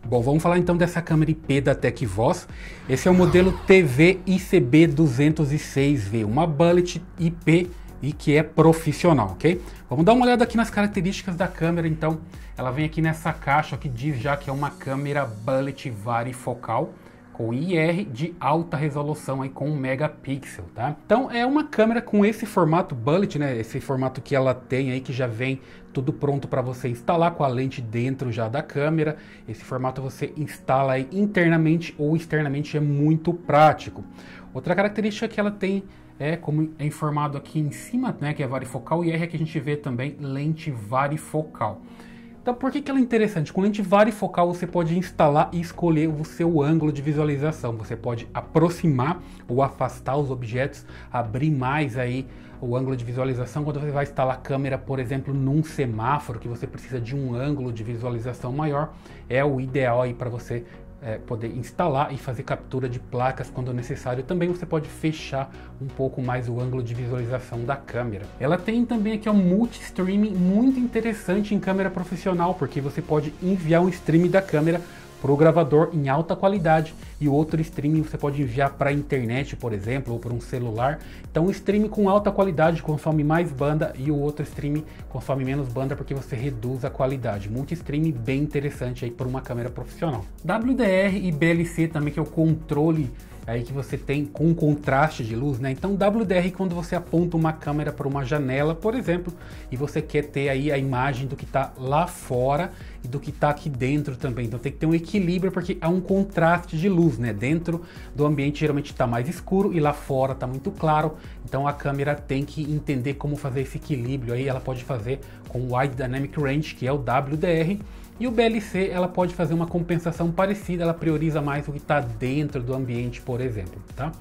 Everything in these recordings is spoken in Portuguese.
Bom, vamos falar então dessa câmera IP da Tecvoz. Esse é o modelo TV-ICB206V, uma bullet IP e que é profissional, ok? Vamos dar uma olhada aqui nas características da câmera. Então, ela vem aqui nessa caixa que diz já que é uma câmera bullet varifocal com IR de alta resolução aí com 1 megapixel, tá? Então é uma câmera com esse formato bullet, né? Esse formato que ela tem aí, que já vem tudo pronto para você instalar com a lente dentro já da câmera. Esse formato você instala aí internamente ou externamente, é muito prático. Outra característica que ela tem é, como é informado aqui em cima, né, que é varifocal, e R que a gente vê também lente varifocal. Então, por que ela é interessante? Com lente varifocal você pode instalar e escolher o seu ângulo de visualização. Você pode aproximar ou afastar os objetos, abrir mais aí o ângulo de visualização quando você vai instalar a câmera, por exemplo, num semáforo, que você precisa de um ângulo de visualização maior. É o ideal aí para você poder instalar e fazer captura de placas quando necessário. Também você pode fechar um pouco mais o ângulo de visualização da câmera. Ela tem também aqui um multi-streaming muito interessante em câmera profissional, porque você pode enviar um stream da câmera para o gravador em alta qualidade e o outro streaming você pode enviar para a internet, por exemplo, ou para um celular. Então o streaming com alta qualidade consome mais banda e o outro streaming consome menos banda, porque você reduz a qualidade. Multi-streaming bem interessante aí para uma câmera profissional. WDR e BLC também, que é o controle aí que você tem com contraste de luz, né? Então WDR, quando você aponta uma câmera para uma janela, por exemplo, e você quer ter aí a imagem do que está lá fora e do que está aqui dentro também. Então tem que ter um equilíbrio, porque há um contraste de luz, né? Dentro do ambiente geralmente está mais escuro e lá fora está muito claro. Então a câmera tem que entender como fazer esse equilíbrio aí. Ela pode fazer com o Wide Dynamic Range, que é o WDR. E o BLC, ela pode fazer uma compensação parecida, ela prioriza mais o que está dentro do ambiente, por exemplo, tá?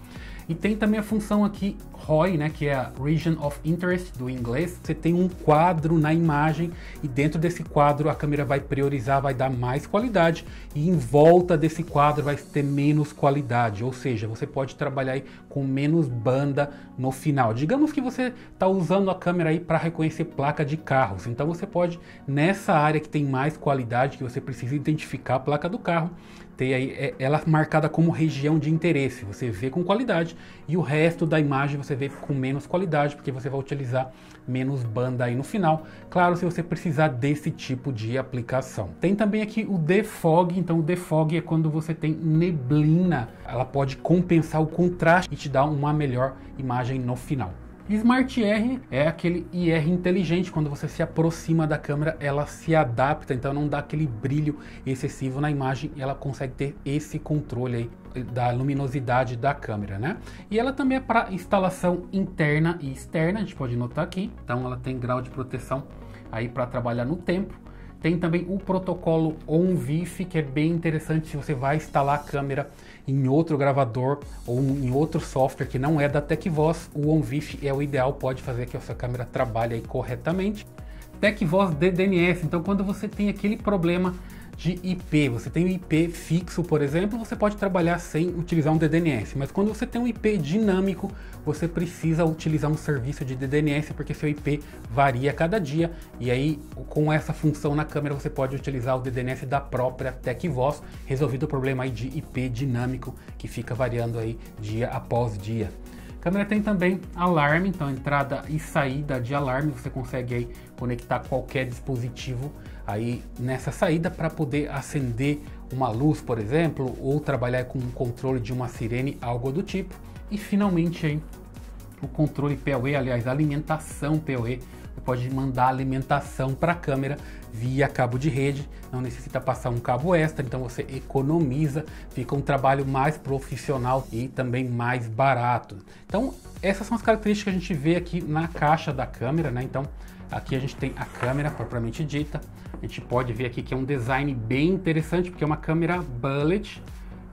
E tem também a função aqui ROI, né, que é a Region of Interest do inglês. Você tem um quadro na imagem e dentro desse quadro a câmera vai priorizar, vai dar mais qualidade, e em volta desse quadro vai ter menos qualidade, ou seja, você pode trabalhar aí com menos banda no final. Digamos que você está usando a câmera aí para reconhecer placa de carros, então você pode, nessa área que tem mais qualidade, que você precisa identificar a placa do carro, ter aí ela marcada como região de interesse, você vê com qualidade, e o resto da imagem você vê com menos qualidade, porque você vai utilizar menos banda aí no final. Claro, se você precisar desse tipo de aplicação. Tem também aqui o defog. Então o defog é quando você tem neblina, ela pode compensar o contraste e te dar uma melhor imagem no final. Smart R é aquele IR inteligente, quando você se aproxima da câmera ela se adapta, então não dá aquele brilho excessivo na imagem, e ela consegue ter esse controle aí da luminosidade da câmera, né? E ela também é para instalação interna e externa, a gente pode notar aqui, então ela tem grau de proteção aí para trabalhar no tempo. Tem também o protocolo OnVIF, que é bem interessante se você vai instalar a câmera em outro gravador ou em outro software que não é da Tecvoz. O OnVIF é o ideal, pode fazer que a sua câmera trabalhe aí corretamente. Tecvoz DDNS, então quando você tem aquele problema de IP, você tem um IP fixo, por exemplo, você pode trabalhar sem utilizar um DDNS, mas quando você tem um IP dinâmico, você precisa utilizar um serviço de DDNS, porque seu IP varia a cada dia, e aí com essa função na câmera você pode utilizar o DDNS da própria Tecvoz, resolvido o problema aí de IP dinâmico, que fica variando aí dia após dia. A câmera tem também alarme, então entrada e saída de alarme, você consegue aí conectar qualquer dispositivo aí nessa saída para poder acender uma luz, por exemplo, ou trabalhar com o controle de uma sirene, algo do tipo. E finalmente aí o controle PoE, aliás, a alimentação PoE. Você pode mandar alimentação para a câmera via cabo de rede, não necessita passar um cabo extra, então você economiza, fica um trabalho mais profissional e também mais barato. Então essas são as características que a gente vê aqui na caixa da câmera, né? Então aqui a gente tem a câmera propriamente dita, a gente pode ver aqui que é um design bem interessante, porque é uma câmera bullet,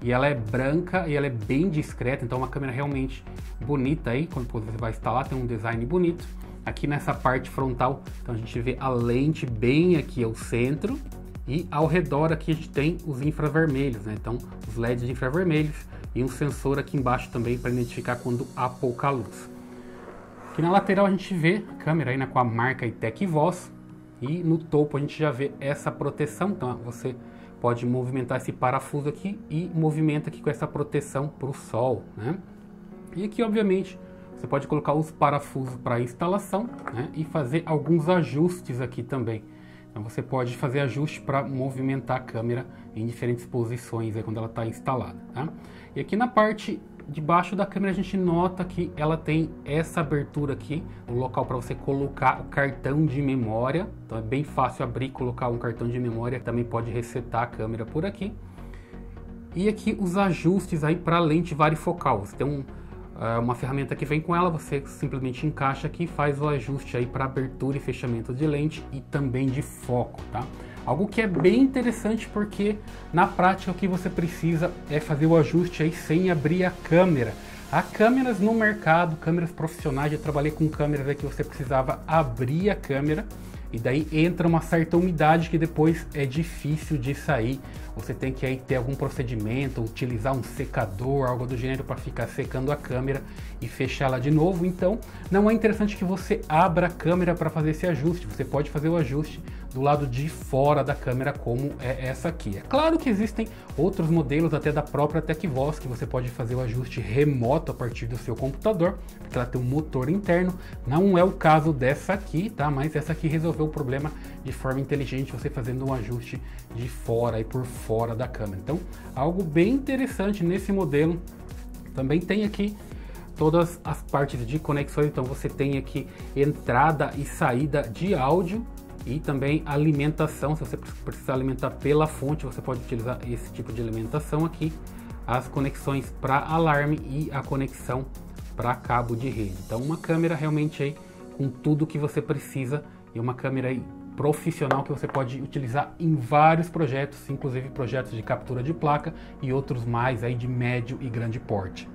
e ela é branca e ela é bem discreta, então é uma câmera realmente bonita aí, quando você vai instalar tem um design bonito. Aqui nessa parte frontal, então a gente vê a lente bem aqui ao centro, e ao redor aqui a gente tem os infravermelhos, né? Então os LEDs infravermelhos e um sensor aqui embaixo também para identificar quando há pouca luz. Aqui na lateral a gente vê a câmera aí, né, com a marca Tecvoz, e no topo a gente já vê essa proteção, então você pode movimentar esse parafuso aqui e movimenta aqui com essa proteção para o sol, né? E aqui, obviamente, você pode colocar os parafusos para instalação, né? E fazer alguns ajustes aqui também. Então você pode fazer ajuste para movimentar a câmera em diferentes posições aí quando ela está instalada, tá? E aqui na parte de baixo da câmera a gente nota que ela tem essa abertura aqui, o local para você colocar o cartão de memória. Então é bem fácil abrir e colocar um cartão de memória. Também pode resetar a câmera por aqui. E aqui os ajustes aí para lente varifocal. Você tem uma ferramenta que vem com ela, você simplesmente encaixa aqui e faz o ajuste aí para abertura e fechamento de lente e também de foco, tá? Algo que é bem interessante porque na prática o que você precisa é fazer o ajuste aí sem abrir a câmera. Há câmeras no mercado, câmeras profissionais, já trabalhei com câmeras aí que você precisava abrir a câmera e daí entra uma certa umidade que depois é difícil de sair. Você tem que aí ter algum procedimento, utilizar um secador, algo do gênero para ficar secando a câmera e fechá-la de novo. Então não é interessante que você abra a câmera para fazer esse ajuste. Você pode fazer o ajuste do lado de fora da câmera, como é essa aqui. É claro que existem outros modelos até da própria Tecvoz que você pode fazer o ajuste remoto a partir do seu computador, porque ela tem um motor interno. Não é o caso dessa aqui, tá? Mas essa aqui resolveu o problema de forma inteligente, você fazendo um ajuste de fora e por fora da câmera. Então, algo bem interessante nesse modelo. Também tem aqui todas as partes de conexões. Então você tem aqui entrada e saída de áudio e também alimentação. Se você precisar alimentar pela fonte, você pode utilizar esse tipo de alimentação aqui. As conexões para alarme e a conexão para cabo de rede. Então uma câmera realmente aí com tudo que você precisa e uma câmera aí profissional que você pode utilizar em vários projetos, inclusive projetos de captura de placa e outros mais aí de médio e grande porte.